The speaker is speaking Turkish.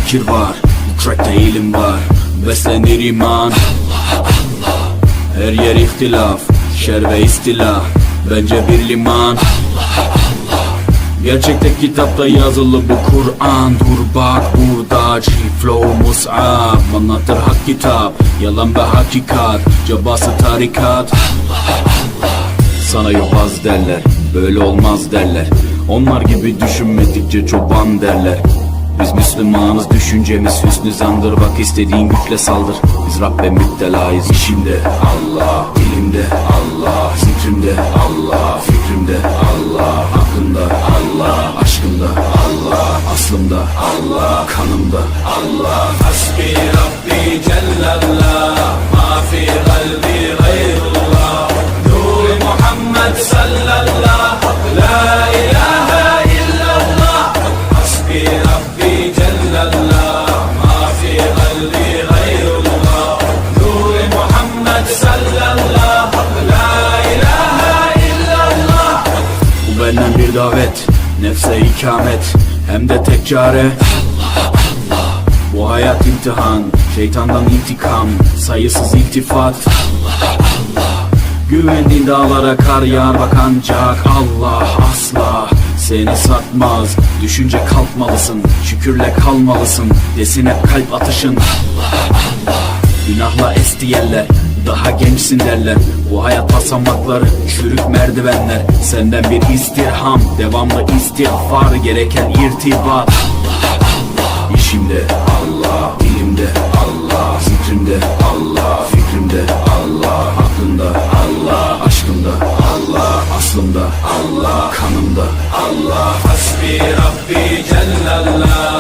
fikir var, bu trackte ilim var. Beslenir iman, her yer ihtilaf, şer ve istilah, bence bir liman. Gerçekte kitapta yazılı bu Kur'an. Dur bak burada G-Flow Mus'ab anlatır hak kitap, yalan ve hakikat, cabası tarikat. Sana yobaz derler, böyle olmaz derler. Onlar gibi düşünmedikçe çoban derler. Biz Müslümanız, düşüncemiz hüsnü zandır. Bak istediğin güçle saldır, biz Rabbe müptelayız. İşimde Allah, dilimde Allah, zikrimde Allah, fikrimde Allah, aklımda Allah, aşkımda Allah, aslımda Allah, kanımda Allah. Hasbi Rabbi Cellallah, ma fi kalbi gayrullah. Nur Muhammed sallallahu, la ilahe illallah. Hasbi Rabbi Cellallah, ma fi kalbi gayrullah. Nur Muhammed sallallahu, la ilahe illallah. Bu benden bir davet, nefse ikamet, hem de tek çare Allah Allah. Bu hayat imtihan, şeytandan intikam, sayısız iltifat Allah Allah. Güvendiğin dağlara kar yağar bak ancak Allah asla seni satmaz. Düşünce kalkmalısın, şükürle kalmalısın, desin hep kalp atışın Allah Allah. Günahla esti yerler, daha gençsin derler. Bu hayat basamakları, çürük merdivenler. Senden bir istirham, devamlı istiğfar, gereken irtibat Allah Allah. İşimde Allah, dilimde Allah, zikrimde Allah, fikrimde Allah, aklımda Allah, aşkımda Allah, aslımda Allah, kanımda Allah. Hasbi Rabbi Cellallah,